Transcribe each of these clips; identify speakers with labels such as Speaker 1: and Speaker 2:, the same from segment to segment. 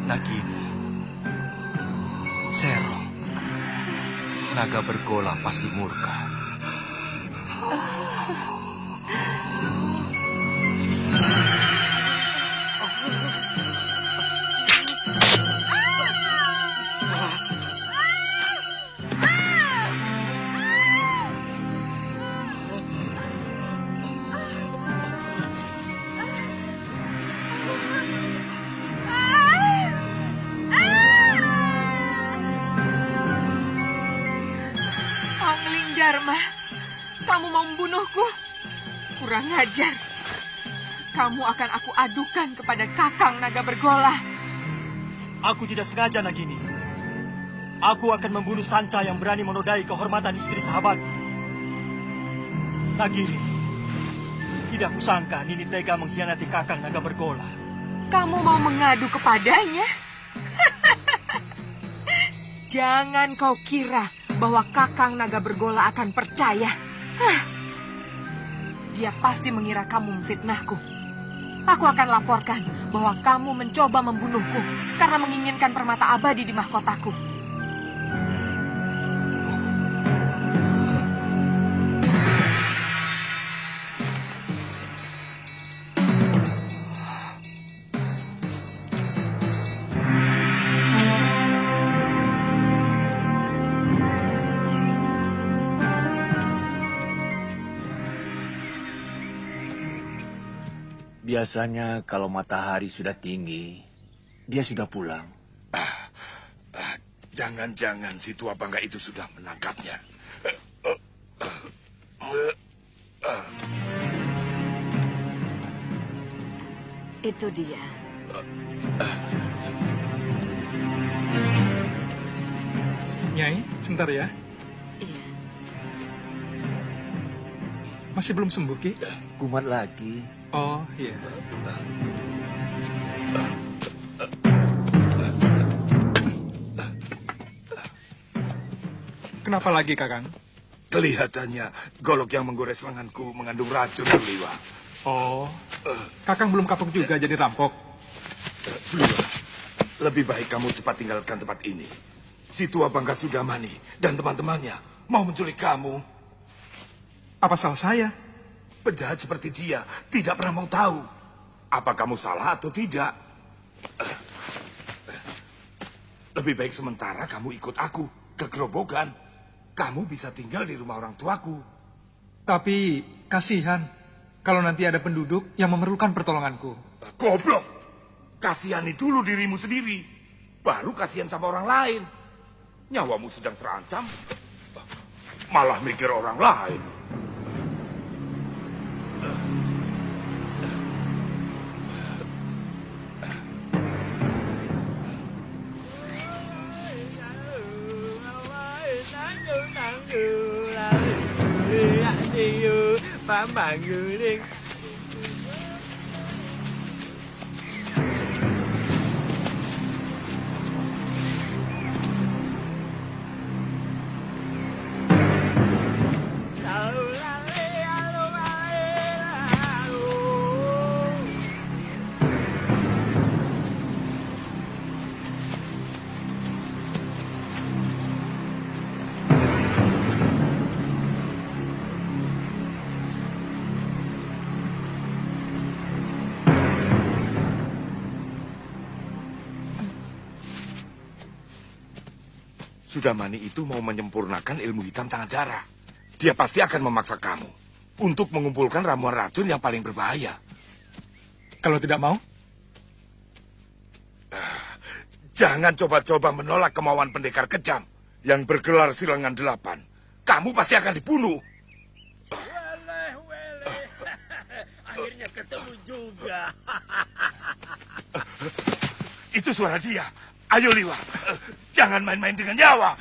Speaker 1: Nagini, Sero, naga bergola pasti murka.
Speaker 2: Dharma, kamu mau membunuhku? Kurang ajar. Kamu akan aku adukan kepada Kakang Naga Bergola.
Speaker 3: Aku tidak sengaja, Nagini. Aku akan membunuh Sanca yang berani menodai kehormatan istri sahabatku. Nagini, tidak kusangka Nini tega mengkhianati Kakang Naga Bergola.
Speaker 2: Kamu mau mengadu kepadanya? Jangan kau kira bahwa Kakang Naga Bergola akan percaya. Dia pasti mengira kamu memfitnahku. Aku akan laporkan bahwa kamu mencoba membunuhku karena menginginkan permata abadi di mahkotaku.
Speaker 4: Biasanya kalau matahari sudah tinggi, dia sudah pulang.
Speaker 5: Jangan-jangan si tua bangga itu sudah menangkapnya.
Speaker 2: Itu dia.
Speaker 6: Nyai, sebentar ya.
Speaker 2: Iya.
Speaker 6: Masih belum sembuh, Ki?
Speaker 4: Kumat lagi.
Speaker 6: Oh, iya. Kenapa lagi, Kakang?
Speaker 5: Kelihatannya golok yang menggores lenganku mengandung racun, Suliwa.
Speaker 6: Oh, Kakang belum kapok juga jadi rampok?
Speaker 5: Suliwa, lebih baik kamu cepat tinggalkan tempat ini. Si tua bangga sudah mani dan teman-temannya mau menculik kamu.
Speaker 6: Apa salah saya?
Speaker 5: Penjahat seperti dia tidak pernah mau tahu apa kamu salah atau tidak. Lebih baik sementara kamu ikut aku ke gerobogan. Kamu bisa tinggal di rumah orang tuaku.
Speaker 6: Tapi kasihan kalau nanti ada penduduk yang memerlukan pertolonganku.
Speaker 5: Goblok. Kasihani dulu dirimu sendiri. Baru kasihan sama orang lain. Nyawamu sedang terancam. Malah mikir orang lain. Sudamani itu mau menyempurnakan ilmu hitam tangan darah. Dia pasti akan memaksa kamu untuk mengumpulkan ramuan racun yang paling berbahaya.
Speaker 6: Kalau tidak mau?
Speaker 5: Jangan coba-coba menolak kemauan pendekar kejam yang bergelar Silangan 8. Kamu pasti akan dibunuh.
Speaker 7: Weleh. Akhirnya ketemu juga.
Speaker 5: Itu suara dia. Ayo Liwa, jangan main-main dengan nyawa.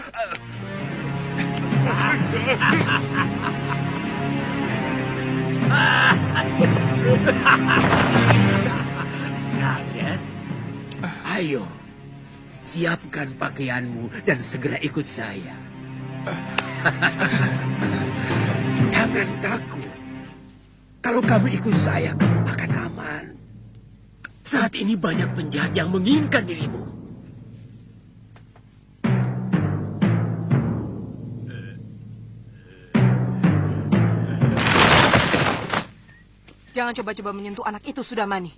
Speaker 7: Kaget? Ayo, siapkan pakaianmu dan segera ikut saya. Jangan takut. Kalau kamu ikut saya, kamu akan aman. Saat ini banyak penjahat yang menginginkan dirimu.
Speaker 2: Jangan coba-coba menyentuh anak itu, Sudamani.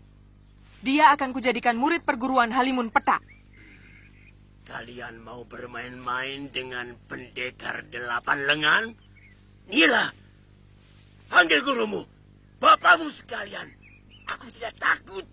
Speaker 2: Dia akan kujadikan murid perguruan Halimun Petak.
Speaker 7: Kalian mau bermain-main dengan pendekar 8 lengan? Nila, panggil gurumu, bapakmu sekalian. Aku tidak takut.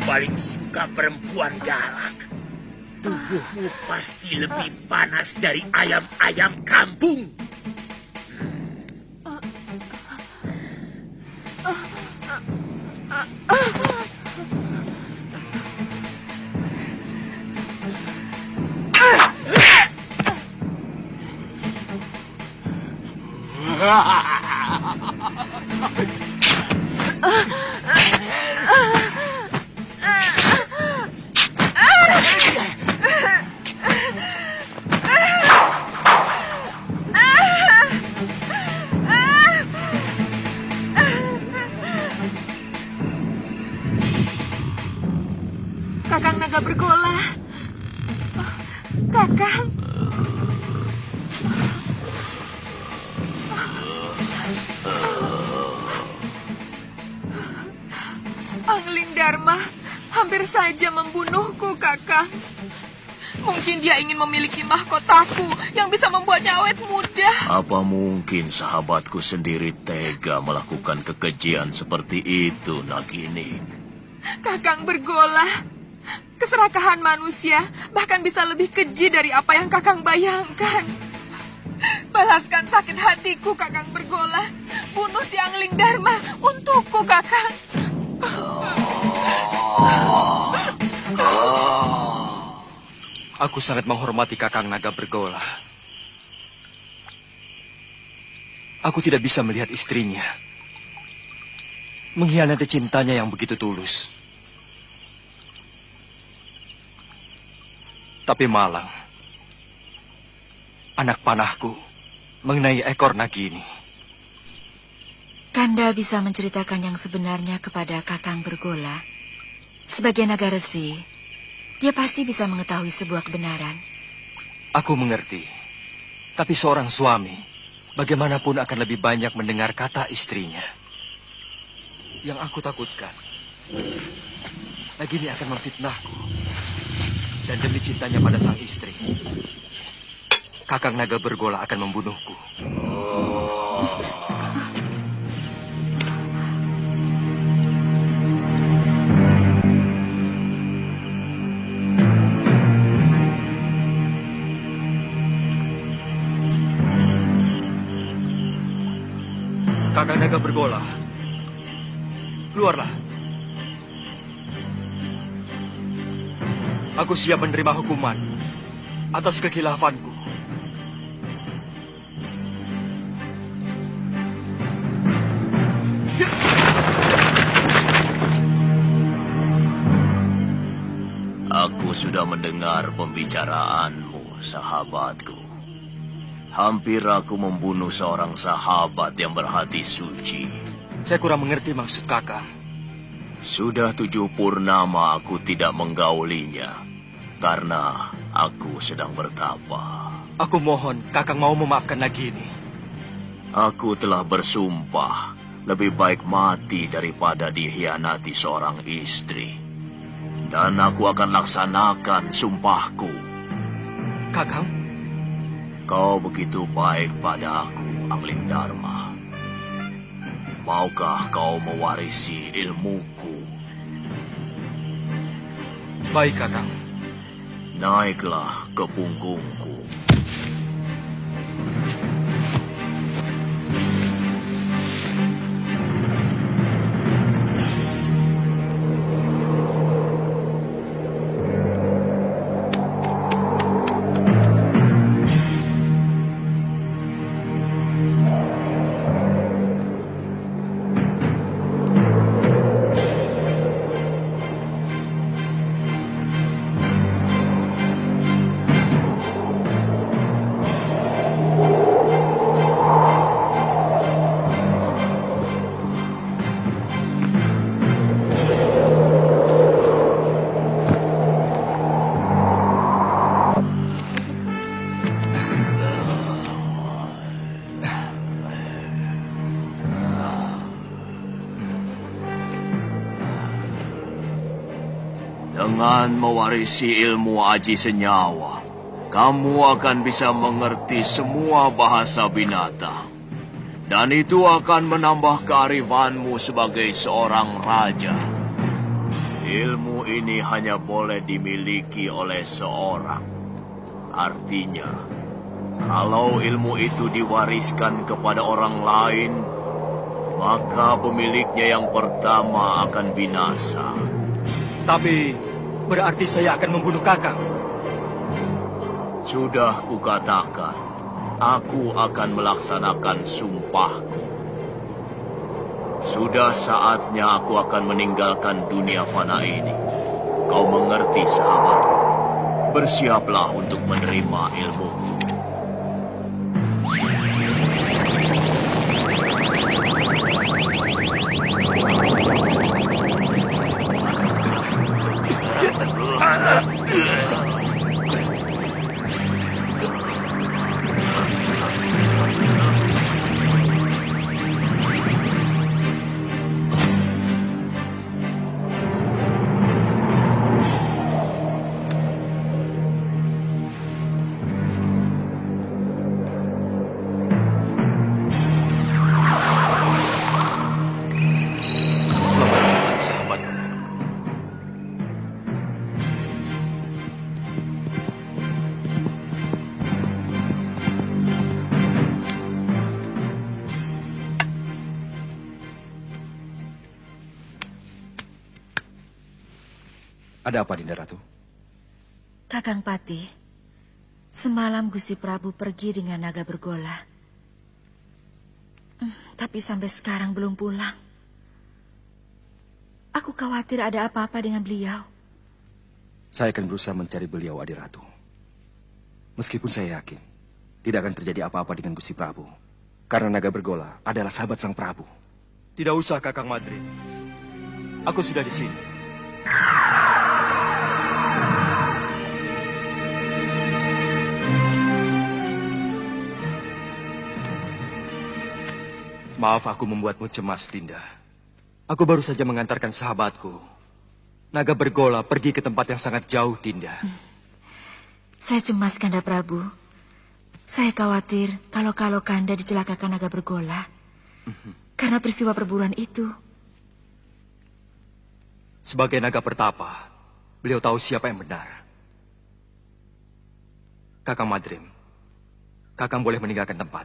Speaker 7: Paling suka perempuan galak. Tubuhmu pasti lebih panas dari ayam-ayam kampung.
Speaker 2: Kakang Naga Bergola. Kakang. Dharma hampir saja membunuhku, Kakang. Mungkin dia ingin memiliki mahkotaku yang bisa membuatnya awet muda.
Speaker 8: Apa mungkin sahabatku sendiri tega melakukan kekejian seperti itu, Nagini?
Speaker 2: Kakang Bergola, keserakahan manusia bahkan bisa lebih keji dari apa yang Kakang bayangkan. Balaskan sakit hatiku, Kakang Bergola. Bunuh si Angling Dharma untukku, Kakang.
Speaker 1: Aku sangat menghormati Kakang Naga Bergola. Aku tidak bisa melihat istrinya mengkhianati cintanya yang begitu tulus. Tapi Malang, anak panahku, mengenai ekor Nagini.
Speaker 9: Kanda bisa menceritakan yang sebenarnya kepada Kakang Bergola. Sebagai naga resi, dia pasti bisa mengetahui sebuah kebenaran.
Speaker 1: Aku mengerti. Tapi seorang suami, bagaimanapun akan lebih banyak mendengar kata istrinya. Yang aku takutkan, Nagini akan memfitnahku. Dan demi cintanya pada sang istri, Kakang Naga Bergola akan membunuhku. Kakang Naga Bergola, keluarlah. Aku siap menerima hukuman atas kekhilafanku.
Speaker 8: Aku sudah mendengar pembicaraanmu, sahabatku. Hampir aku membunuh seorang sahabat yang berhati suci.
Speaker 1: Saya kurang mengerti maksud Kakang.
Speaker 8: Sudah 7 purnama aku tidak menggaulinya, karena aku sedang bertapa.
Speaker 1: Aku mohon Kakang mau memaafkan Nagini.
Speaker 8: Aku telah bersumpah, lebih baik mati daripada dikhianati seorang istri. Dan aku akan laksanakan sumpahku.
Speaker 1: Kakang?
Speaker 8: Kau begitu baik pada aku, Angling Dharma. Maukah kau mewarisi ilmuku?
Speaker 1: Baik, Kakang.
Speaker 8: Naiklah ke punggungku. Dengan mewarisi ilmu aji senyawa, kamu akan bisa mengerti semua bahasa binatang. Dan itu akan menambah kearifanmu sebagai seorang raja. Ilmu ini hanya boleh dimiliki oleh seorang. Artinya, kalau ilmu itu diwariskan kepada orang lain, maka pemiliknya yang pertama akan binasa.
Speaker 1: Tapi berarti saya akan membunuh Kakang.
Speaker 8: Sudah kukatakan, aku akan melaksanakan sumpahku. Sudah saatnya aku akan meninggalkan dunia fana ini. Kau mengerti, sahabatku? Bersiaplah untuk menerima ilmuku.
Speaker 1: Ada apa, Dinda Ratu?
Speaker 9: Kakang Patih, semalam Gusti Prabu pergi dengan naga bergola. Tapi sampai sekarang belum pulang. Aku khawatir ada apa-apa dengan beliau.
Speaker 1: Saya akan berusaha mencari beliau, Adiratu. Meskipun saya yakin tidak akan terjadi apa-apa dengan Gusti Prabu. Karena naga bergola adalah sahabat sang Prabu.
Speaker 3: Tidak usah, Kakang Madrid. Aku sudah di sini.
Speaker 1: Maaf aku membuatmu cemas, Dinda. Aku baru saja mengantarkan sahabatku, naga bergola, pergi ke tempat yang sangat jauh, Dinda.
Speaker 9: Saya cemas, Kanda Prabu. Saya khawatir kalau Kanda dicelakakan naga bergola. Karena peristiwa perburuan itu.
Speaker 1: Sebagai naga pertapa, beliau tahu siapa yang benar. Kakang Madrim, Kakang boleh meninggalkan tempat.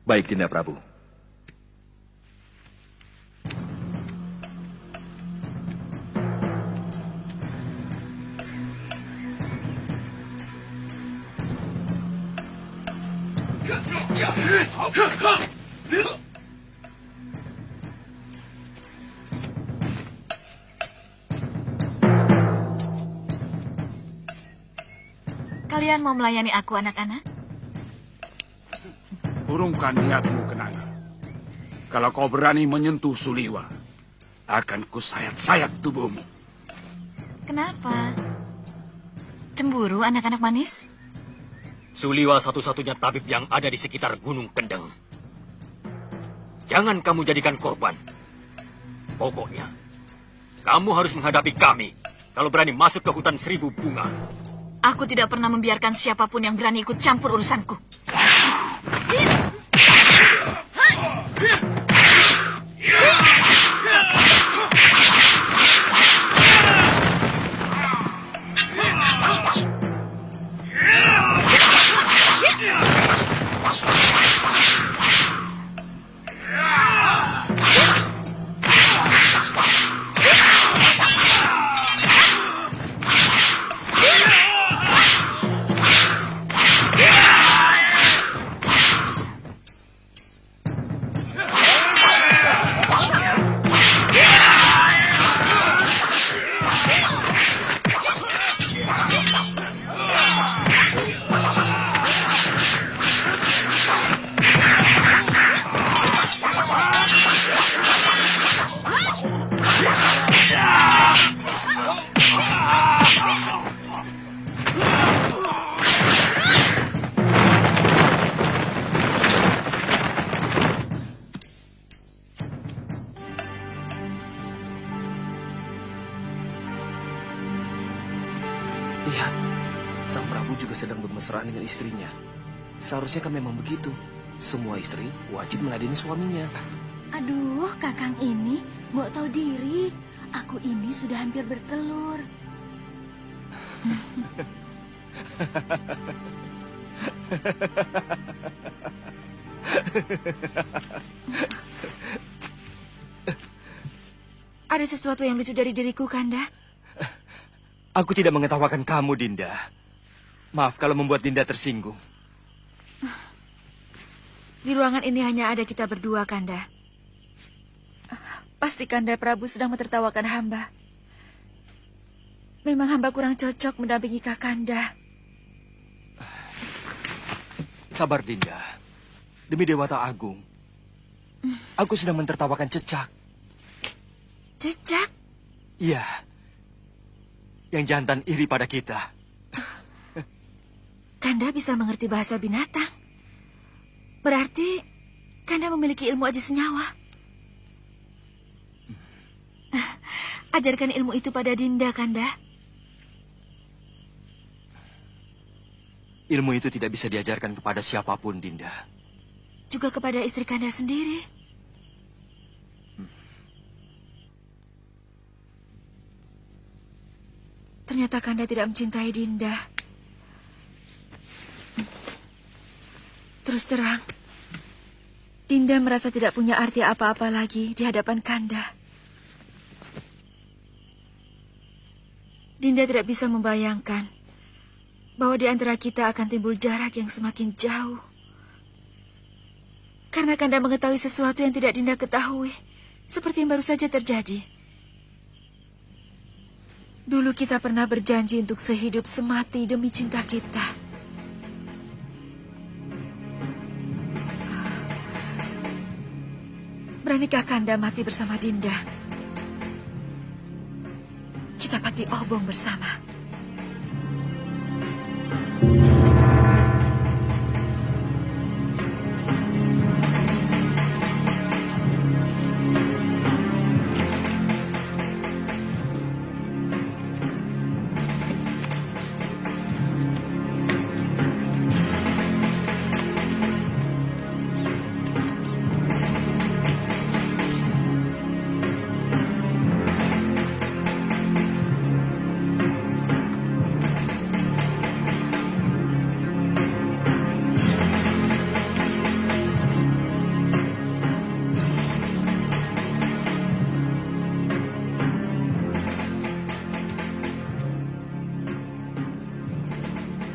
Speaker 1: Baik, Dinda Prabu.
Speaker 10: Kalian mau melayani aku, anak-anak?
Speaker 7: Urungkan niatmu, Kenanga. Kalau kau berani menyentuh Suliwa, akan kusayat-sayat tubuhmu.
Speaker 10: Kenapa? Cemburu, anak-anak manis?
Speaker 11: Suliwa satu-satunya tabib yang ada di sekitar Gunung Kendeng. Jangan kamu jadikan korban. Pokoknya, kamu harus menghadapi kami kalau berani masuk ke hutan 1000 bunga.
Speaker 10: Aku tidak pernah membiarkan siapapun yang berani ikut campur urusanku.
Speaker 1: Lihat, sang Prabu juga sedang bermesraan dengan istrinya. Seharusnya kan memang begitu. Semua istri wajib meladeni suaminya.
Speaker 12: Aduh, Kakang ini mau tahu diri. Aku ini sudah hampir bertelur.
Speaker 9: Ada sesuatu yang lucu dari diriku, Kanda?
Speaker 1: Aku tidak mengetawakan kamu, Dinda. Maaf kalau membuat Dinda tersinggung.
Speaker 9: Di ruangan ini hanya ada kita berdua, Kanda. Pasti Kanda Prabu sedang mentertawakan hamba. Memang hamba kurang cocok mendampingi Kakanda.
Speaker 1: Sabar, Dinda. Demi Dewata Agung, aku sedang mentertawakan Cecak.
Speaker 9: Cecak?
Speaker 1: Iya. Yang jantan iri pada kita.
Speaker 9: Kanda bisa mengerti bahasa binatang. Berarti Kanda memiliki ilmu aji senyawa. Ajarkan ilmu itu pada Dinda, Kanda.
Speaker 1: Ilmu itu tidak bisa diajarkan kepada siapapun, Dinda.
Speaker 9: Juga kepada istri Kanda sendiri. Ternyata Kanda tidak mencintai Dinda. Terus terang, Dinda merasa tidak punya arti apa-apa lagi di hadapan Kanda. Dinda tidak bisa membayangkan bahwa di antara kita akan timbul jarak yang semakin jauh. Karena Kanda mengetahui sesuatu yang tidak Dinda ketahui, seperti yang baru saja terjadi. Dulu kita pernah berjanji untuk sehidup semati demi cinta kita. Beranikah Kanda mati bersama Dinda? Kita pati obong bersama.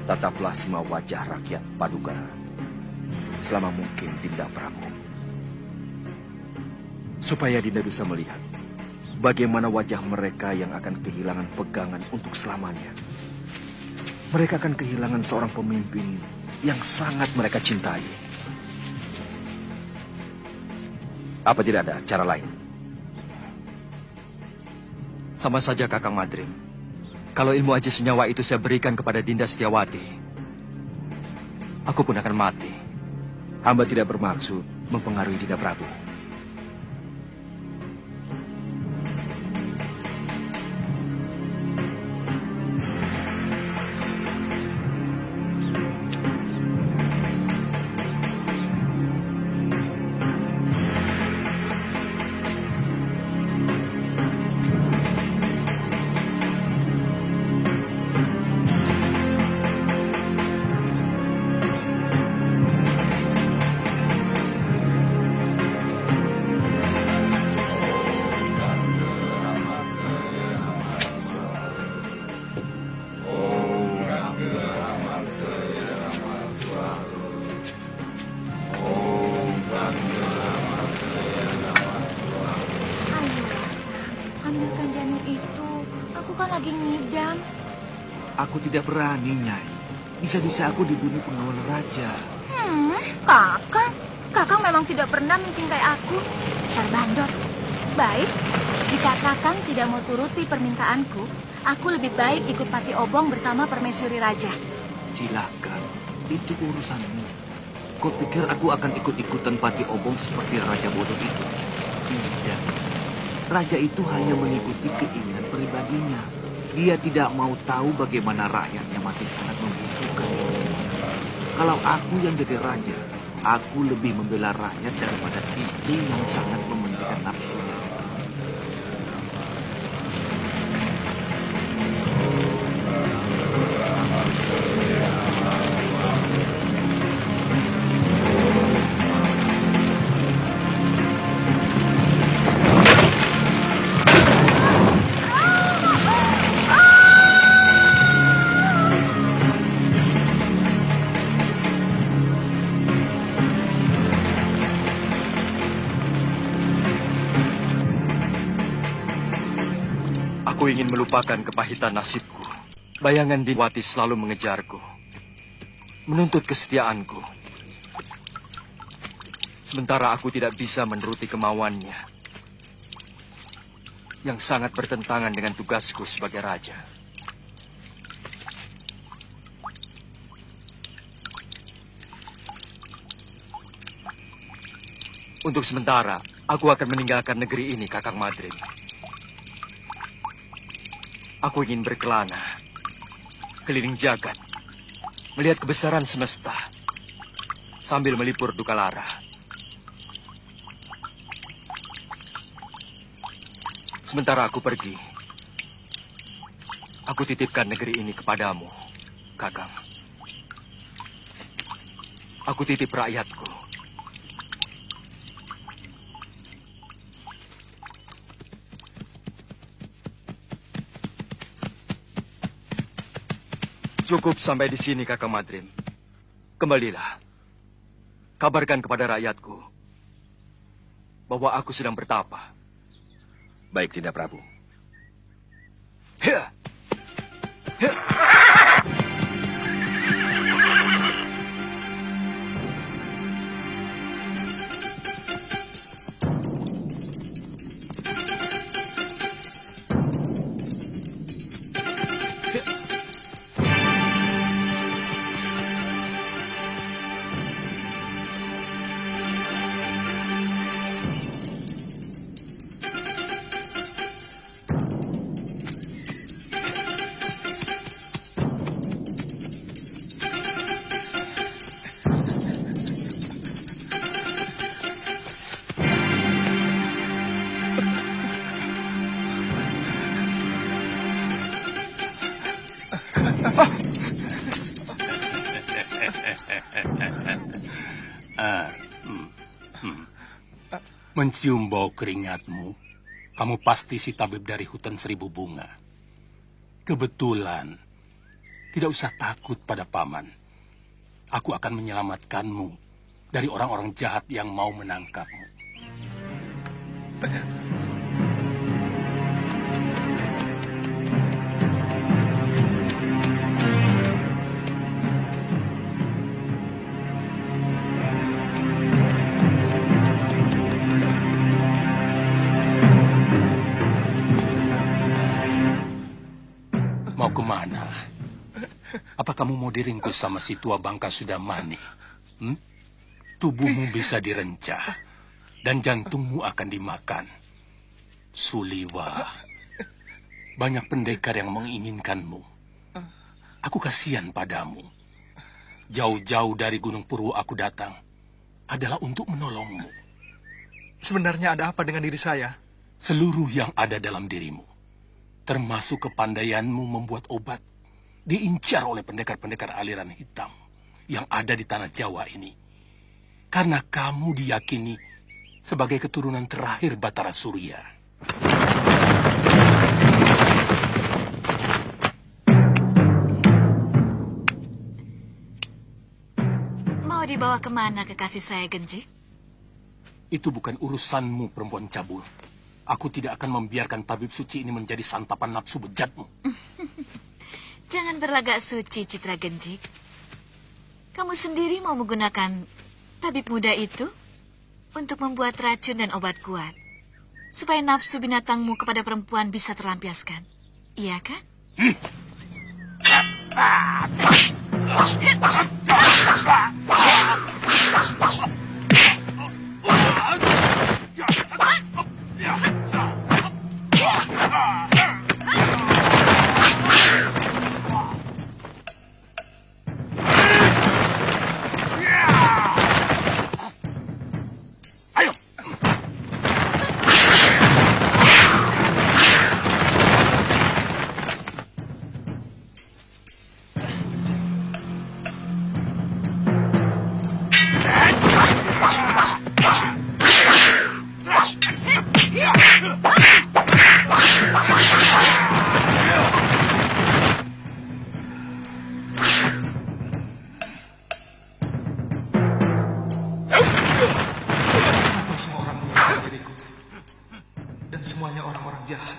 Speaker 1: Tataplah semua wajah rakyat Paduka selama mungkin, Dinda Prabu. Supaya Dinda bisa melihat bagaimana wajah mereka yang akan kehilangan pegangan untuk selamanya. Mereka akan kehilangan seorang pemimpin yang sangat mereka cintai. Apa tidak ada cara lain?
Speaker 11: Sama saja Kakang Madrim. Kalau ilmu aji senyawa itu saya berikan kepada Dinda Setiawati, aku pun akan mati.
Speaker 1: Hamba tidak bermaksud mempengaruhi Dinda Prabu.
Speaker 4: Aku tidak berani, Nyai. Bisa-bisa aku dibunuh pengawal raja.
Speaker 12: Kakang memang tidak pernah mencintai aku. Dasar bandot. Baik, jika Kakang tidak mau turuti permintaanku, aku lebih baik ikut Pati Obong bersama Permaisuri Raja.
Speaker 4: Silakan, itu urusanmu. Kau pikir aku akan ikut-ikutan Pati Obong seperti Raja bodoh itu? Tidak. Raja itu hanya mengikuti keinginan pribadinya. Dia tidak mau tahu bagaimana rakyatnya masih sangat membutuhkan ilmunya. Kalau aku yang jadi raja, aku lebih membela rakyat daripada istri yang sangat mementingkan nafsunya itu.
Speaker 11: Aku ingin melupakan kepahitan nasibku. Bayangan Dinwati selalu mengejarku, menuntut kesetiaanku. Sementara aku tidak bisa menuruti kemauannya, yang sangat bertentangan dengan tugasku sebagai raja. Untuk sementara, aku akan meninggalkan negeri ini, Kakang Madrim. Aku ingin berkelana, keliling jagat, melihat kebesaran semesta, sambil melipur duka lara. Sementara aku pergi, aku titipkan negeri ini kepadamu, Kakang. Aku titip rakyatku.
Speaker 13: Cukup sampai di sini, Kakang Madrim. Kembalilah. Kabarkan kepada rakyatku bahwa aku sedang bertapa.
Speaker 1: Baik, Dinda Prabu.
Speaker 13: Hia! Hia!
Speaker 14: Mencium bau keringatmu, kamu pasti si tabib dari hutan seribu bunga. Kebetulan, tidak usah takut pada paman. Aku akan menyelamatkanmu dari orang-orang jahat yang mau menangkapmu. Mau kemana? Apa kamu mau diringkus sama si tua bangka Sudamani? Tubuhmu bisa direncah dan jantungmu akan dimakan. Suliwa, banyak pendekar yang menginginkanmu. Aku kasihan padamu. Jauh-jauh dari Gunung Purwo aku datang adalah untuk menolongmu.
Speaker 6: Sebenarnya ada apa dengan diri saya?
Speaker 14: Seluruh yang ada dalam dirimu, termasuk kepandaianmu membuat obat, diincar oleh pendekar-pendekar aliran hitam yang ada di tanah Jawa ini. Karena kamu diyakini sebagai keturunan terakhir Batara Surya.
Speaker 10: Mau dibawa kemana kekasih saya, Genjik?
Speaker 14: Itu bukan urusanmu, perempuan cabul. Aku tidak akan membiarkan tabib suci ini menjadi santapan nafsu bejatmu.
Speaker 10: Jangan berlagak suci, Citra Genjik. Kamu sendiri mau menggunakan tabib muda itu untuk membuat racun dan obat kuat, supaya nafsu binatangmu kepada perempuan bisa terlampiaskan. Iya kan?
Speaker 6: Semuanya orang-orang jahat.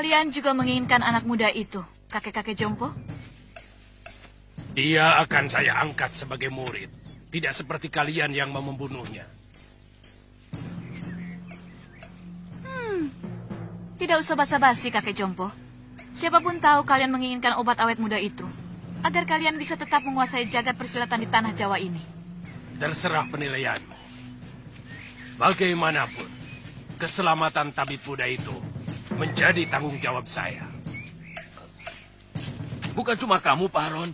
Speaker 10: Kalian juga menginginkan anak muda itu, kakek-kakek Jompo?
Speaker 7: Dia akan saya angkat sebagai murid. Tidak seperti kalian yang mau membunuhnya.
Speaker 10: Tidak usah basa-basi, kakek Jompo. Siapapun tahu kalian menginginkan obat awet muda itu, agar kalian bisa tetap menguasai jagat persilatan di tanah Jawa ini.
Speaker 7: Terserah penilaianmu. Bagaimanapun, keselamatan tabib muda itu menjadi tanggung jawab saya.
Speaker 15: Bukan cuma kamu, Pak Haron.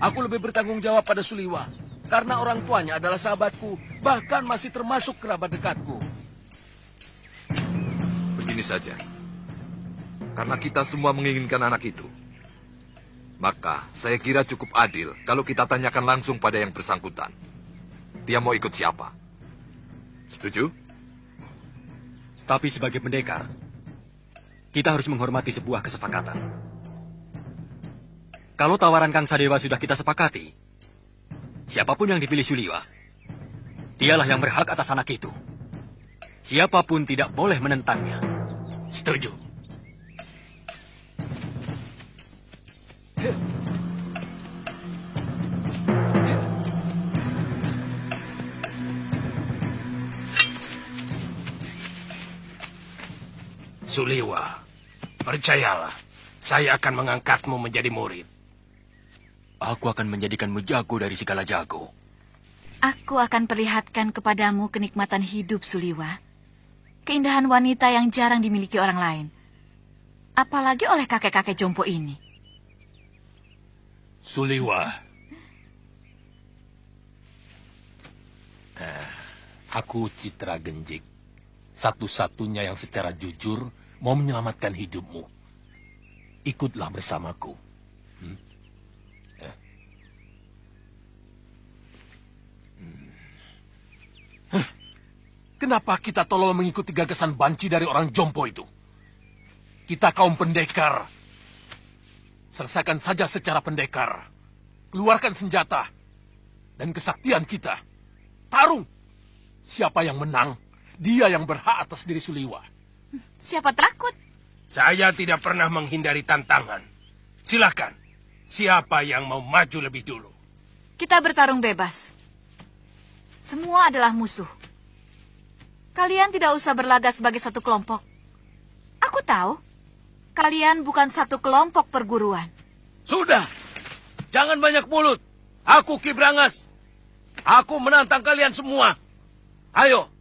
Speaker 15: Aku lebih bertanggung jawab pada Suliwa.
Speaker 7: Karena orang tuanya adalah sahabatku, bahkan masih termasuk kerabat dekatku.
Speaker 15: Begini saja. Karena kita semua menginginkan anak itu, maka saya kira cukup adil kalau kita tanyakan langsung pada yang bersangkutan. Dia mau ikut siapa? Setuju?
Speaker 11: Tapi sebagai pendekar, kita harus menghormati sebuah kesepakatan. Kalau tawaran Kang Sadewa sudah kita sepakati, siapapun yang dipilih Suliwa, dialah yang berhak atas anak itu. Siapapun tidak boleh menentangnya. Setuju?
Speaker 7: Suliwa, percayalah, saya akan mengangkatmu menjadi murid.
Speaker 11: Aku akan menjadikanmu jago dari segala jago.
Speaker 10: Aku akan perlihatkan kepadamu kenikmatan hidup, Suliwa. Keindahan wanita yang jarang dimiliki orang lain. Apalagi oleh kakek-kakek jompo ini.
Speaker 14: Suliwa. Aku Citra Genjik. Satu-satunya yang secara jujur mau menyelamatkan hidupmu. Ikutlah bersamaku. Kenapa kita tolong mengikuti gagasan banci dari orang jompo itu? Kita kaum pendekar. Selesaikan saja secara pendekar. Keluarkan senjata. Dan kesaktian kita. Tarung. Siapa yang menang, dia yang berhak atas diri Suliwa.
Speaker 10: Siapa takut?
Speaker 7: Saya tidak pernah menghindari tantangan. Silakan. Siapa yang mau maju lebih dulu?
Speaker 10: Kita bertarung bebas. Semua adalah musuh. Kalian tidak usah berlagak sebagai satu kelompok. Aku tahu, kalian bukan satu kelompok perguruan.
Speaker 7: Sudah, jangan banyak mulut. Aku Ki Brangas. Aku menantang kalian semua. Ayo.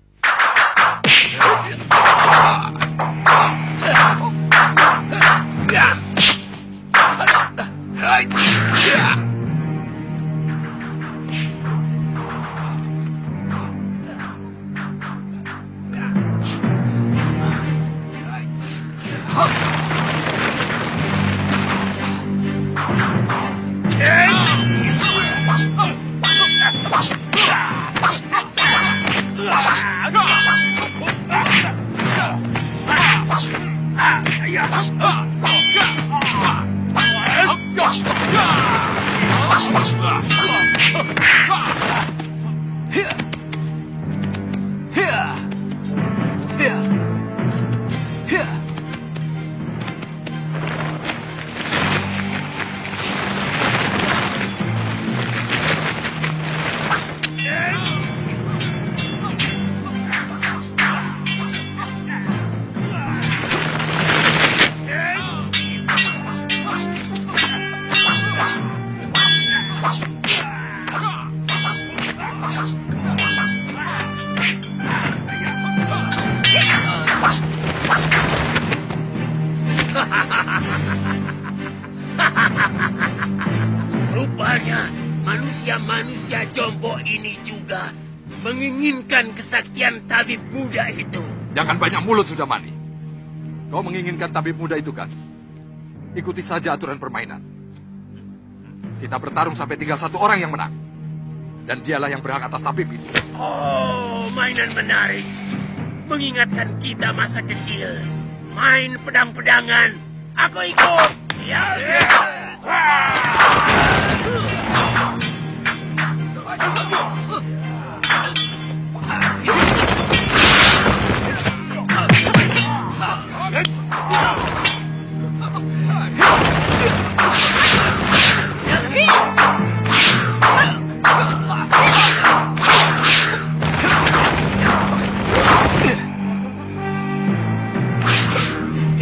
Speaker 7: Rupanya manusia-manusia jompo ini juga menginginkan kesaktian tabib muda itu.
Speaker 15: Jangan banyak mulut sudah, Mani. Kau menginginkan tabib muda itu kan? Ikuti saja aturan permainan. Kita bertarung sampai tinggal satu orang yang menang. Dan dialah yang berhak atas tabib ini.
Speaker 7: Oh, mainan menarik. Mengingatkan kita masa kecil. Main pedang-pedangan. Aku ikut. Ya.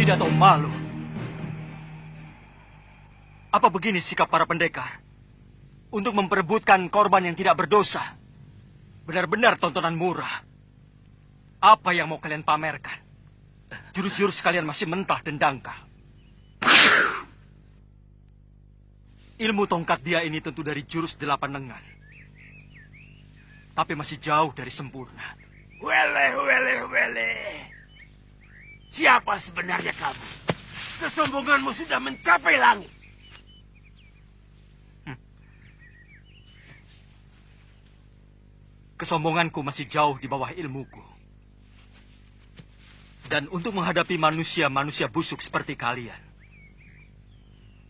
Speaker 11: Tidak tahu malu. Apa begini sikap para pendekar? Untuk memperebutkan korban yang tidak berdosa. Benar-benar tontonan murah. Apa yang mau kalian pamerkan? Jurus-jurus kalian masih mentah dan dangkal. Ilmu tongkat dia ini tentu dari jurus 8 lengan. tapi masih jauh dari sempurna.
Speaker 7: Wele. Siapa sebenarnya kamu? Kesombonganmu sudah mencapai langit.
Speaker 11: Kesombonganku masih jauh di bawah ilmuku. Dan untuk menghadapi manusia-manusia busuk seperti kalian,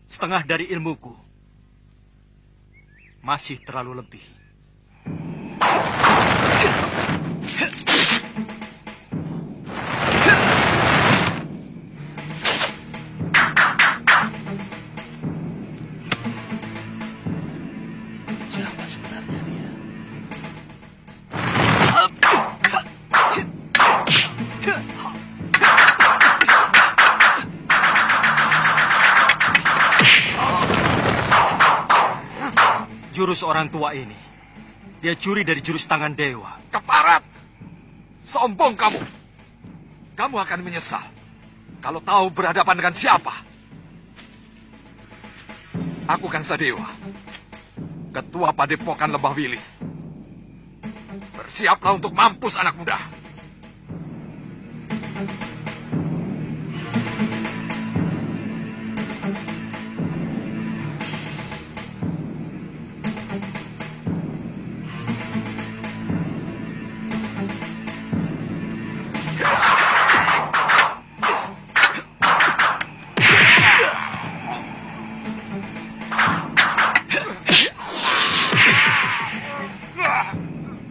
Speaker 11: setengah dari ilmuku masih terlalu lebih.
Speaker 7: Siapa sebenarnya dia?
Speaker 11: Jurus orang tua ini, dia curi dari jurus tangan dewa.
Speaker 15: Keparat! Sombong kamu! Kamu akan menyesal kalau tahu berhadapan dengan siapa. Aku Kangsa Dewa, Ketua Padepokan Lembah Wilis. Bersiaplah untuk mampus, anak muda.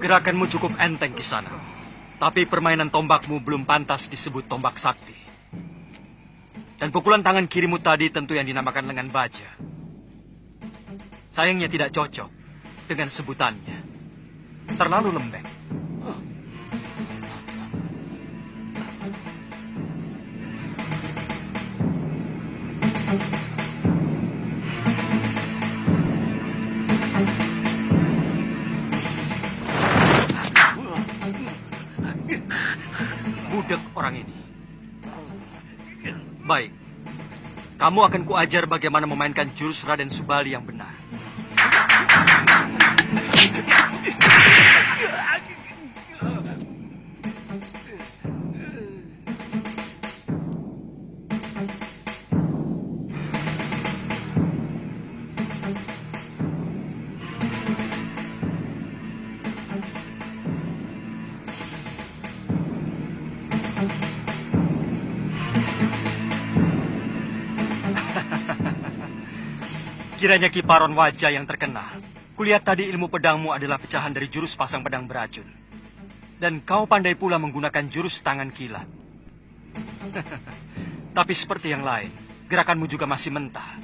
Speaker 11: Gerakanmu cukup enteng, Kisana. Tapi permainan tombakmu belum pantas disebut tombak sakti. Dan pukulan tangan kirimu tadi tentu yang dinamakan lengan baja. Sayangnya tidak cocok dengan sebutannya. Terlalu lembek. Budek orang ini. Baik, kamu akan kuajar bagaimana memainkan jurus Raden Subali yang benar. Kiranya Kiparon Wajah yang terkenal. Kulihat tadi ilmu pedangmu adalah pecahan dari jurus pasang pedang beracun. Dan kau pandai pula menggunakan jurus tangan kilat. Tapi seperti yang lain, gerakanmu juga masih mentah.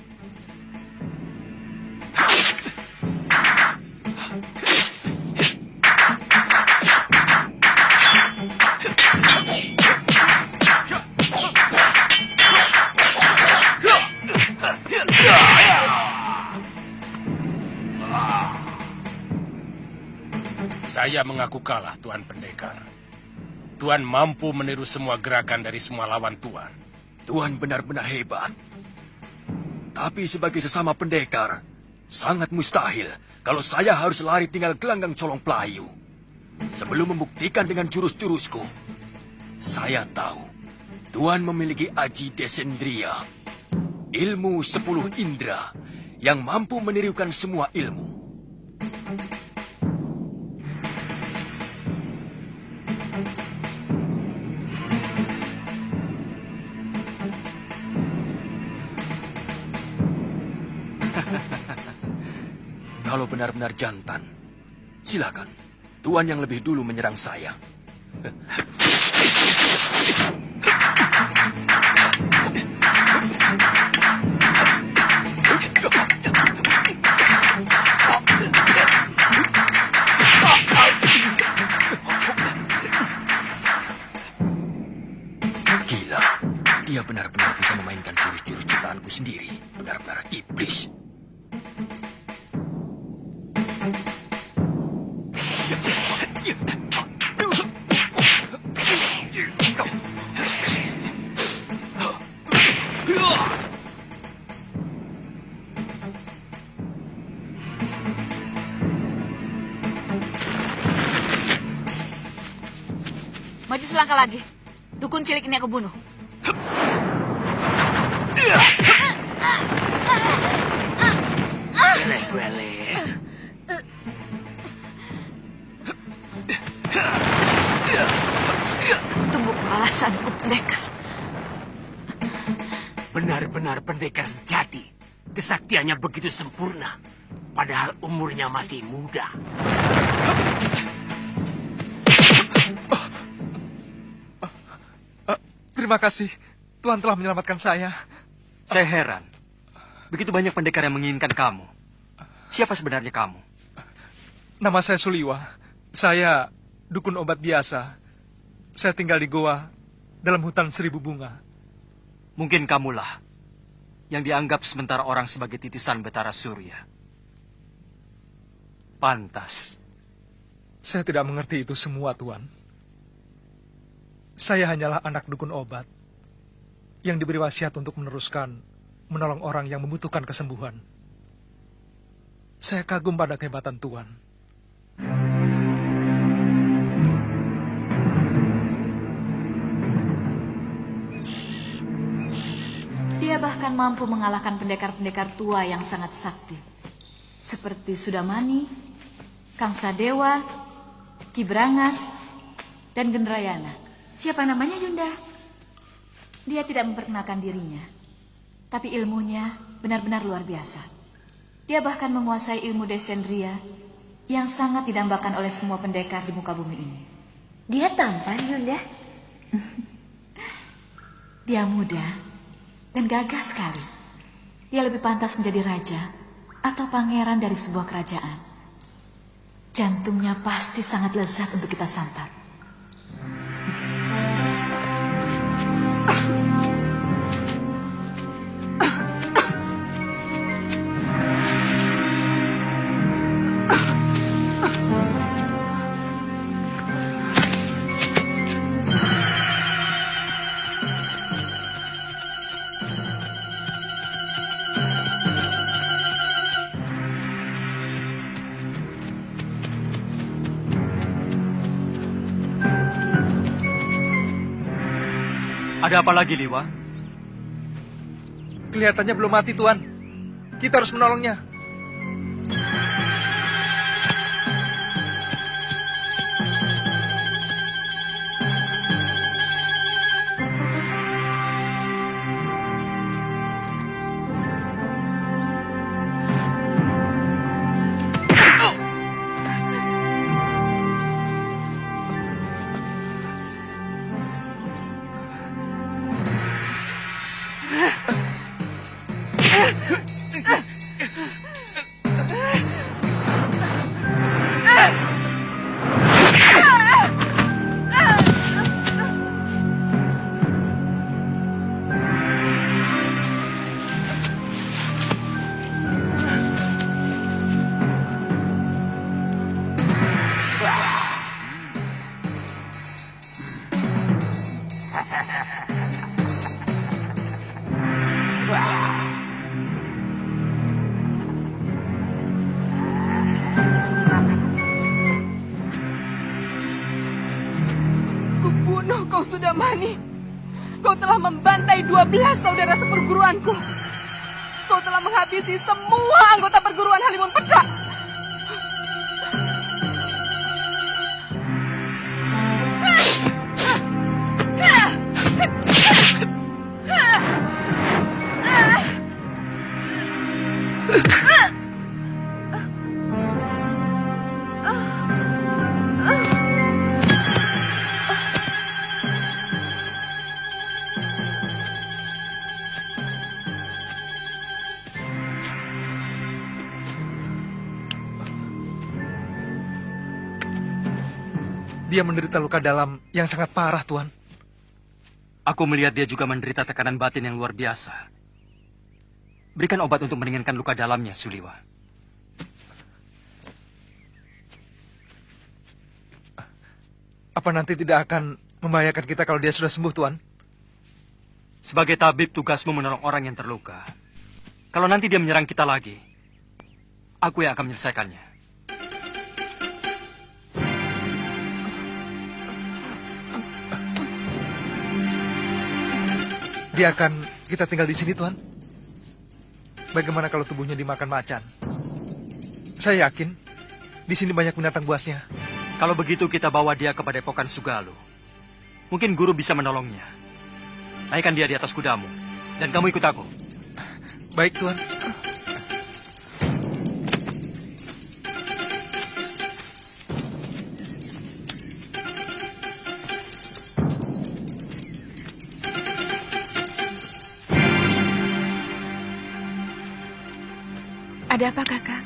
Speaker 14: Saya mengaku kalah, Tuan Pendekar. Tuan mampu meniru semua gerakan dari semua lawan Tuan.
Speaker 16: Tuan benar-benar hebat. Tapi sebagai sesama pendekar, sangat mustahil kalau saya harus lari tinggal gelanggang colong pelayu. Sebelum membuktikan dengan jurus-jurusku, saya tahu Tuan memiliki Aji Desendria, ilmu 10 indera yang mampu menirukan semua ilmu. Kalau benar-benar jantan, silakan. Tuan yang lebih dulu menyerang saya. Gila, dia benar-benar bisa memainkan jurus-jurus ciptaanku sendiri. Benar-benar iblis.
Speaker 10: Maju selangkah lagi. Dukun cilik ini aku bunuh.
Speaker 7: Gwele-gwele.
Speaker 10: Tunggu pembalasanku, pendekar.
Speaker 7: Benar-benar pendekar sejati. Kesaktiannya begitu sempurna. Padahal umurnya masih muda.
Speaker 6: Terima kasih. Tuhan telah menyelamatkan saya.
Speaker 11: Saya heran. Begitu banyak pendekar yang menginginkan kamu. Siapa sebenarnya kamu?
Speaker 6: Nama saya Suliwa. Saya dukun obat biasa. Saya tinggal di goa dalam hutan 1000 bunga.
Speaker 11: Mungkin kamulah yang dianggap sementara orang sebagai titisan Betara Surya. Pantas.
Speaker 6: Saya tidak mengerti itu semua, Tuan. Saya hanyalah anak dukun obat yang diberi wasiat untuk menolong orang yang membutuhkan kesembuhan. Saya kagum pada kehebatan Tuan.
Speaker 10: Dia bahkan mampu mengalahkan pendekar-pendekar tua yang sangat sakti. Seperti Sudamani, Kang Sadewa, Ki Brangas, dan Gendrayana.
Speaker 9: Siapa namanya, Yunda?
Speaker 10: Dia tidak memperkenalkan dirinya. Tapi ilmunya benar-benar luar biasa. Dia bahkan menguasai ilmu Descendria yang sangat didambakan oleh semua pendekar di muka bumi ini.
Speaker 9: Dia tampan, Yunda.
Speaker 10: Dia muda dan gagah sekali. Dia lebih pantas menjadi raja atau pangeran dari sebuah kerajaan. Jantungnya pasti sangat lezat untuk kita santap.
Speaker 11: Ada apa lagi, Liwa?
Speaker 6: Kelihatannya belum mati, Tuan. Kita harus menolongnya.
Speaker 2: Kubunuh kau, Sudamani. Kau telah membantai 12 saudara seperguruanku. Kau telah menghabisi semua anggota perguruan Halimun Pedak.
Speaker 6: Dia menderita luka dalam yang sangat parah, Tuan.
Speaker 11: Aku melihat dia juga menderita tekanan batin yang luar biasa. Berikan obat untuk meringankan luka dalamnya, Suliwa.
Speaker 6: Apa nanti tidak akan membahayakan kita kalau dia sudah sembuh, Tuan?
Speaker 11: Sebagai tabib, tugasmu menolong orang yang terluka. Kalau nanti dia menyerang kita lagi, aku yang akan menyelesaikannya.
Speaker 6: Biarkan kita tinggal di sini, Tuan. Bagaimana kalau tubuhnya dimakan macan? Saya yakin di sini banyak binatang buasnya.
Speaker 11: Kalau begitu kita bawa dia ke Padepokan Sugalu. Mungkin guru bisa menolongnya. Naikkan dia di atas kudamu. Dan kamu ikut aku.
Speaker 6: Baik, Tuan.
Speaker 17: Ada apa, Kakak?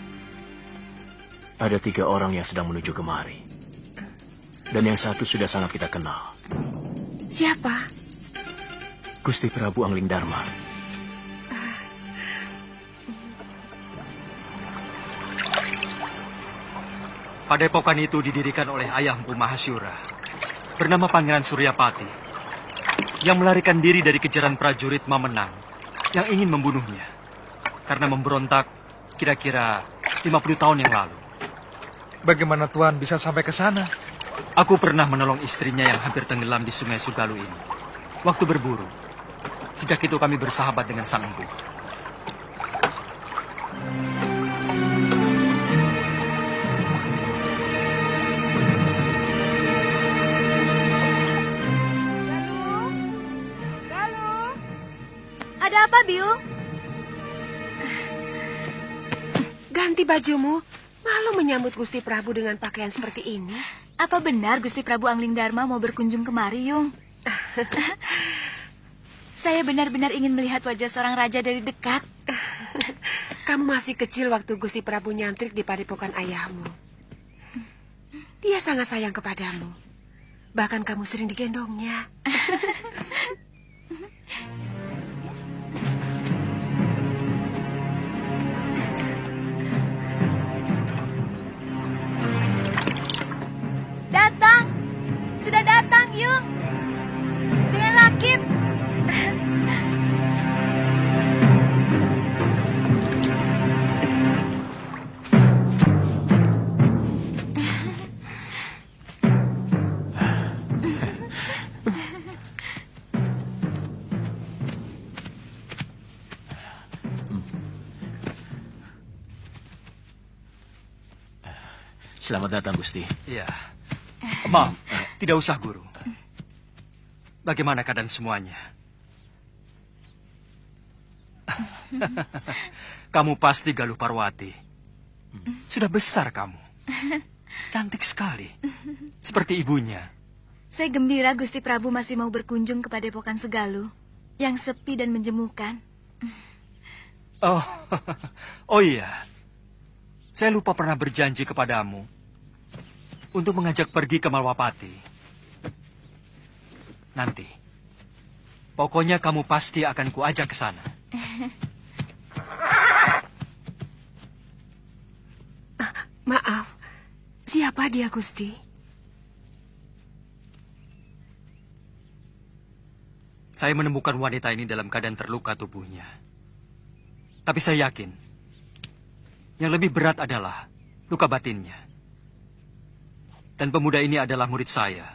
Speaker 8: Ada 3 orang yang sedang menuju kemari. Dan yang satu sudah sangat kita kenal.
Speaker 17: Siapa?
Speaker 8: Gusti Prabu Angling Dharma.
Speaker 11: Padepokan itu didirikan oleh ayah Mpu Mahasyura, bernama Pangeran Suryapati, yang melarikan diri dari kejaran prajurit Mamenang yang ingin membunuhnya karena memberontak kira-kira 50 tahun yang lalu.
Speaker 6: Bagaimana Tuan bisa sampai ke sana?
Speaker 11: Aku pernah menolong istrinya yang hampir tenggelam di Sungai Sugalu ini waktu berburu. Sejak itu kami bersahabat dengan Sang Empu.
Speaker 12: Galuh. Ada apa, Biung?
Speaker 17: Ganti bajumu. Malu menyambut Gusti Prabu dengan pakaian seperti ini.
Speaker 12: Apa benar Gusti Prabu Angling Dharma mau berkunjung kemari, Yung? Saya benar-benar ingin melihat wajah seorang raja dari dekat.
Speaker 17: Kamu masih kecil waktu Gusti Prabu nyantrik di padepokan ayahmu. Dia sangat sayang kepadamu. Bahkan kamu sering digendongnya.
Speaker 12: Datang! Sudah datang, Yung! Dengan Lakit!
Speaker 8: Selamat datang, Gusti.
Speaker 11: Iya. Maaf, tidak usah, Guru. Bagaimana keadaan semuanya? Kamu pasti Galuh Parwati. Sudah besar kamu. Cantik sekali. Seperti ibunya.
Speaker 12: Saya gembira Gusti Prabu masih mau berkunjung ke Padepokan Sugalu yang sepi dan menjemukan.
Speaker 11: Oh iya. Saya lupa pernah berjanji kepadamu untuk mengajak pergi ke Malwapati. Nanti, pokoknya kamu pasti akan kuajak ke sana.
Speaker 17: Maaf, siapa dia, Gusti?
Speaker 11: Saya menemukan wanita ini dalam keadaan terluka tubuhnya. Tapi saya yakin, yang lebih berat adalah luka batinnya. Dan pemuda ini adalah murid saya,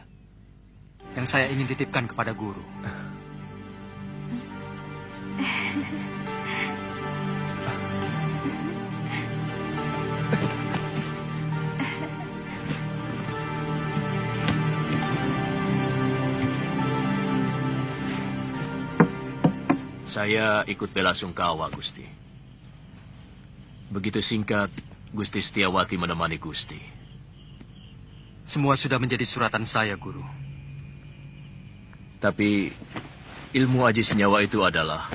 Speaker 11: yang saya ingin titipkan kepada guru.
Speaker 8: Saya ikut bela sungkawa, Gusti. Begitu singkat, Gusti Setiawati menemani Gusti.
Speaker 11: Semua sudah menjadi suratan saya, Guru.
Speaker 8: Tapi ilmu Aji Senyawa itu adalah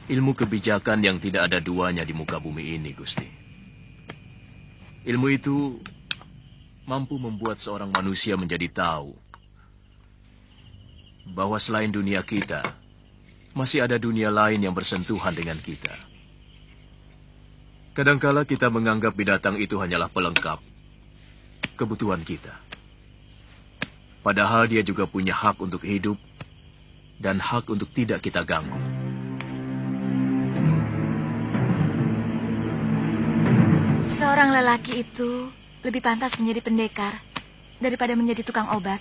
Speaker 8: ilmu kebijakan yang tidak ada duanya di muka bumi ini, Gusti. Ilmu itu mampu membuat seorang manusia menjadi tahu bahwa selain dunia kita, masih ada dunia lain yang bersentuhan dengan kita. Kadangkala kita menganggap binatang itu hanyalah pelengkap kebutuhan kita. Padahal dia juga punya hak untuk hidup dan hak untuk tidak kita ganggu.
Speaker 12: Seorang lelaki itu lebih pantas menjadi pendekar daripada menjadi tukang obat.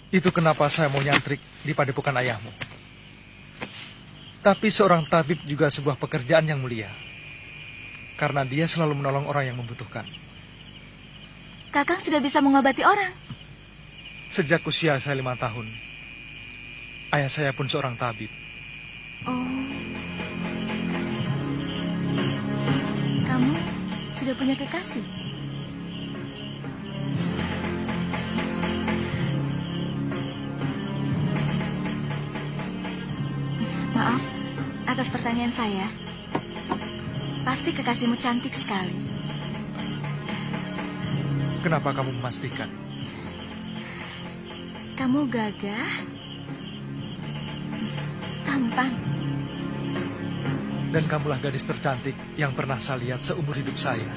Speaker 6: Itu kenapa saya mau nyantrik di padepokan ayahmu. Tapi seorang tabib juga sebuah pekerjaan yang mulia. Karena dia selalu menolong orang yang membutuhkan.
Speaker 12: Kakang sudah bisa mengobati orang.
Speaker 6: Sejak usia saya 5 tahun, ayah saya pun seorang tabib.
Speaker 12: Oh. Kamu sudah punya kekasih? Maaf, atas pertanyaan saya. Pasti kekasihmu cantik sekali.
Speaker 6: Kenapa kamu memastikan?
Speaker 12: Kamu gagah, tampan.
Speaker 6: Dan kamulah gadis tercantik yang pernah saya lihat seumur hidup saya.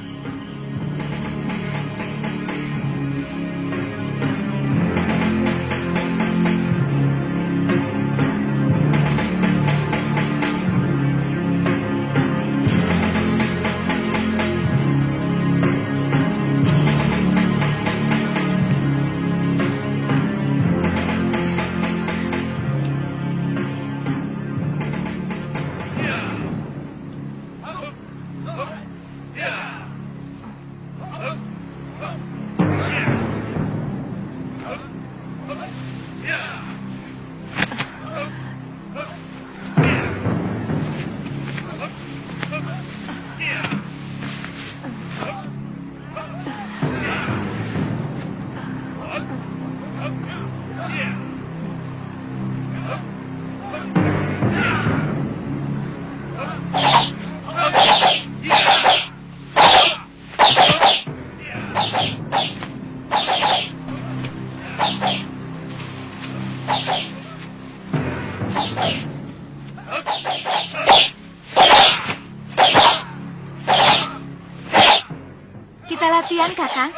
Speaker 12: Kita latihan, Kakang.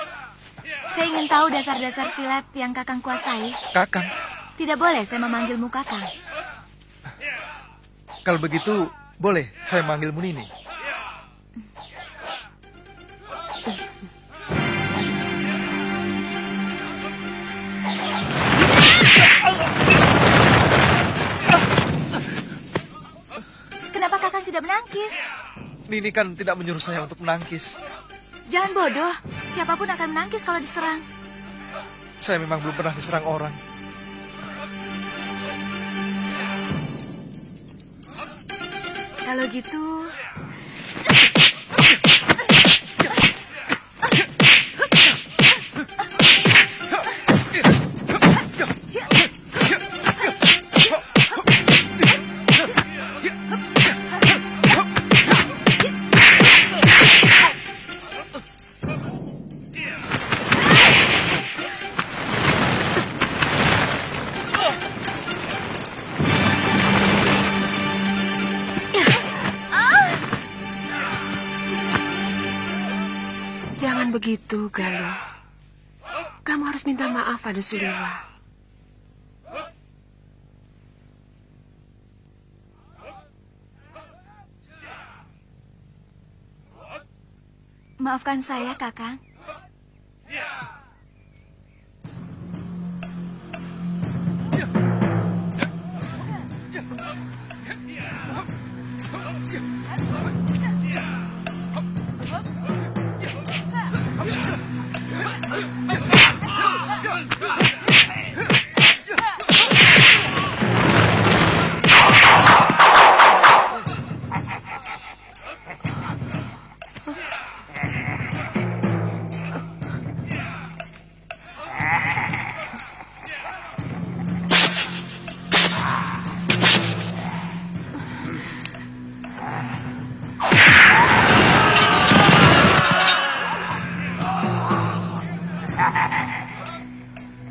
Speaker 12: Saya ingin tahu dasar-dasar silat yang Kakang kuasai.
Speaker 6: Kakang?
Speaker 12: Tidak boleh saya memanggilmu Kakang.
Speaker 6: Kalau begitu, boleh saya manggilmu Nini.
Speaker 12: Kenapa Kakang tidak menangkis?
Speaker 6: Nini kan tidak menyuruh saya untuk menangkis.
Speaker 12: Jangan bodoh. Siapapun akan menangkis kalau diserang.
Speaker 6: Saya memang belum pernah diserang orang.
Speaker 12: Kalau gitu...
Speaker 17: Jangan begitu, Galuh. Kamu harus minta maaf pada Suliwa.
Speaker 12: Maafkan saya, Kakang.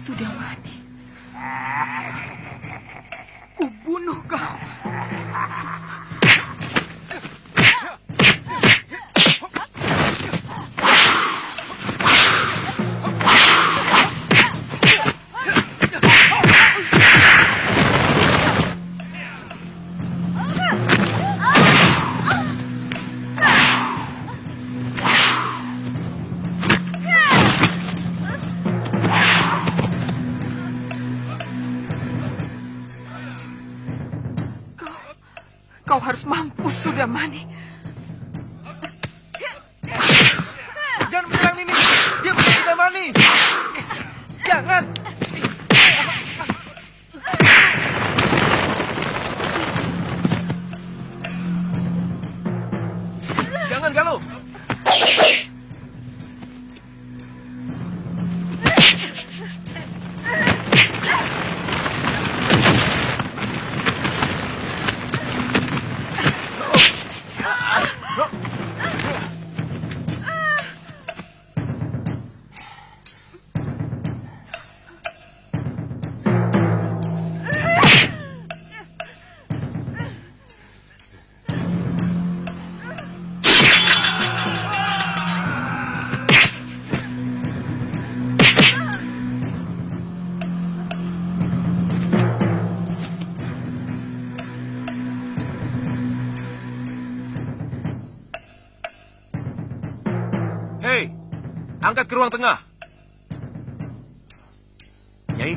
Speaker 2: Sudah mati. Kubunuh kau. Kau harus mampus, Sudamani.
Speaker 1: Jangan menyerang Nini. Dia bukan Sudamani. Jangan. Jangan, Galuh. Hei, angkat ke ruang tengah. Nyai.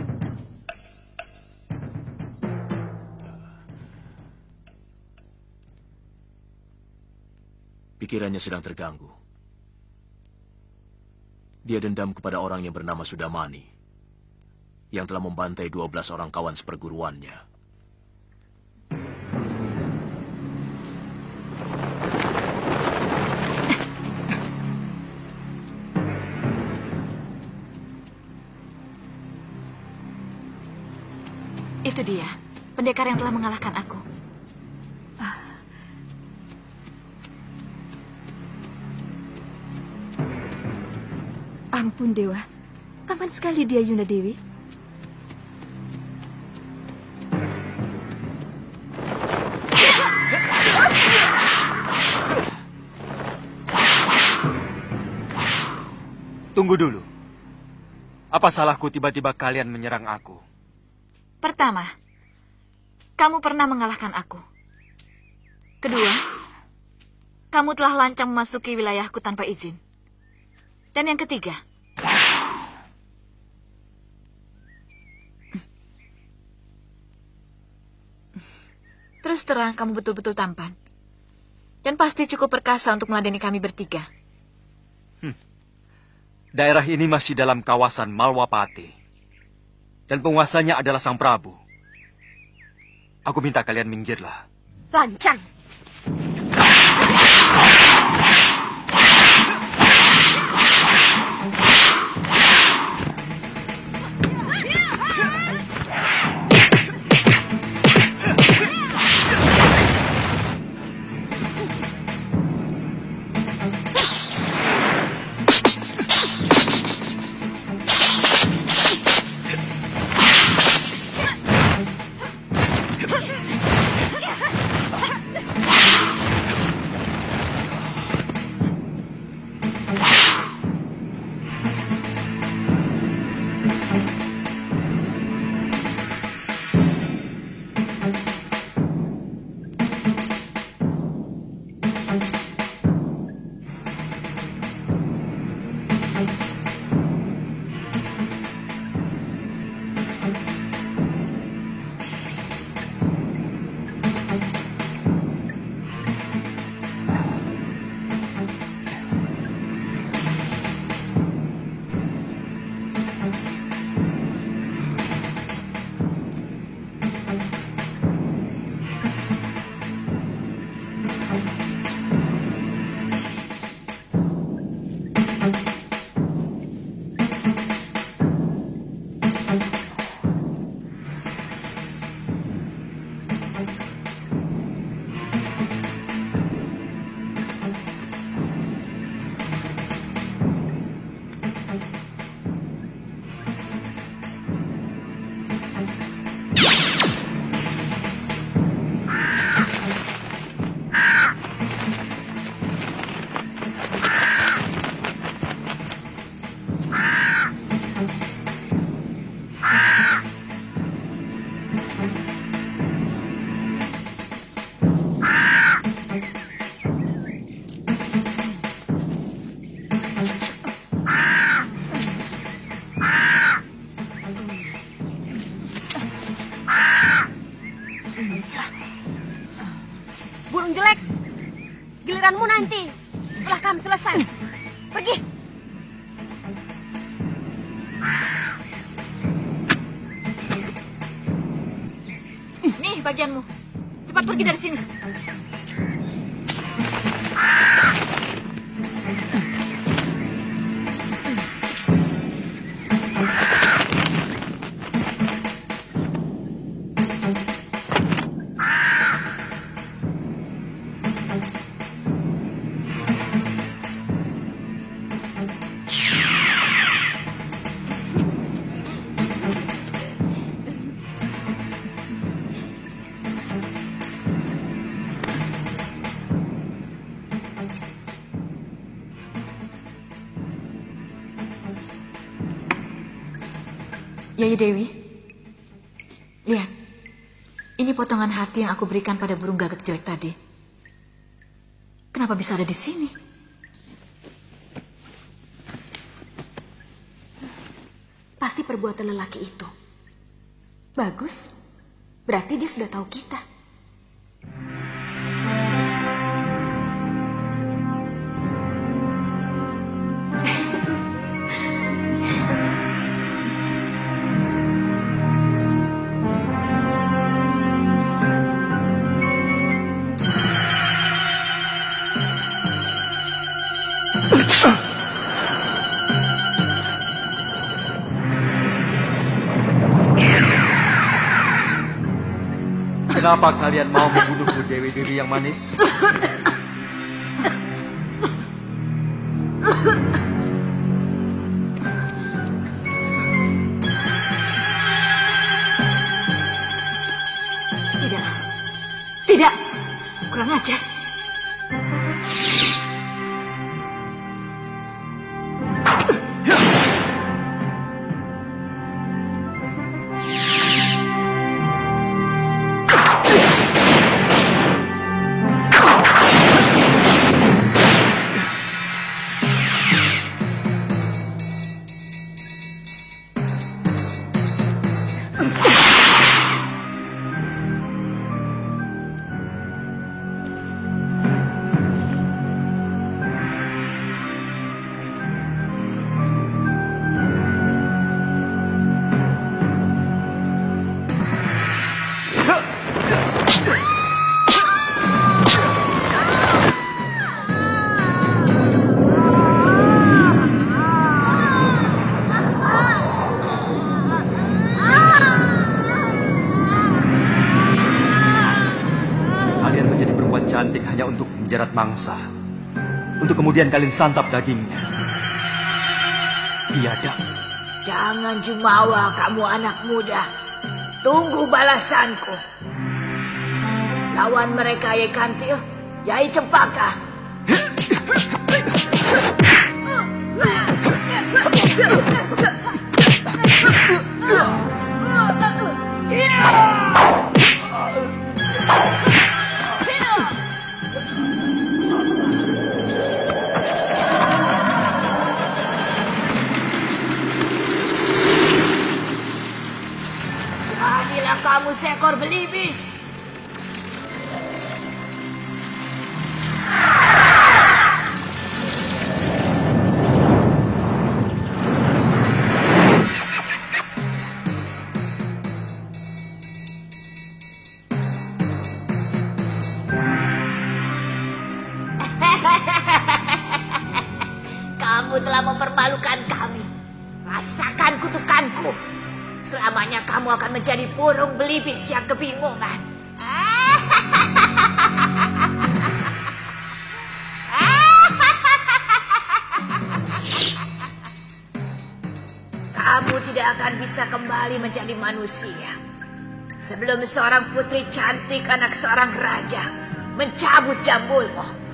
Speaker 8: Pikirannya sedang terganggu. Dia dendam kepada orang yang bernama Sudamani, yang telah membantai 12 orang kawan seperguruannya.
Speaker 10: Itu dia, pendekar yang telah mengalahkan aku.
Speaker 9: Ampun, Dewa. Kapan sekali dia, Yunda Dewi?
Speaker 11: Tunggu dulu. Apa salahku tiba-tiba kalian menyerang aku?
Speaker 10: Pertama, kamu pernah mengalahkan aku. Kedua, kamu telah lancang memasuki wilayahku tanpa izin. Dan yang ketiga, terus terang kamu betul-betul tampan. Dan pasti cukup perkasa untuk meladeni kami bertiga.
Speaker 11: Daerah ini masih dalam kawasan Malwapati. Dan penguasanya adalah Sang Prabu. Aku minta kalian minggirlah.
Speaker 12: Lancang. giliranmu nanti. Setelah kami selesai. Pergi.
Speaker 10: Nih bagianmu. Cepat pergi dari sini. Yai Dewi, lihat. Ini potongan hati yang aku berikan pada burung gagak jelek tadi. Kenapa bisa ada di sini?
Speaker 12: Pasti perbuatan lelaki itu. Bagus. Berarti dia sudah tahu kita.
Speaker 11: Kenapa kalian mau membunuhku, Dewi-dewi yang manis?
Speaker 10: Tidak. Tidak. Kurang ajar.
Speaker 11: Cantik hanya untuk menjerat mangsa, untuk kemudian kalian santap dagingnya. Biadab.
Speaker 18: Jangan jumawa kamu anak muda. Tunggu balasanku. Lawan mereka Yai Kantil, Yai Cempaka. Jadilah kamu seekor belibis. Kamu telah mempermalukan kami. Rasakan kutukanku. Selamanya kamu akan menjadi burung belibis yang kebingungan. Kamu tidak akan bisa kembali menjadi manusia sebelum seorang putri cantik anak seorang raja mencabut jambulmu.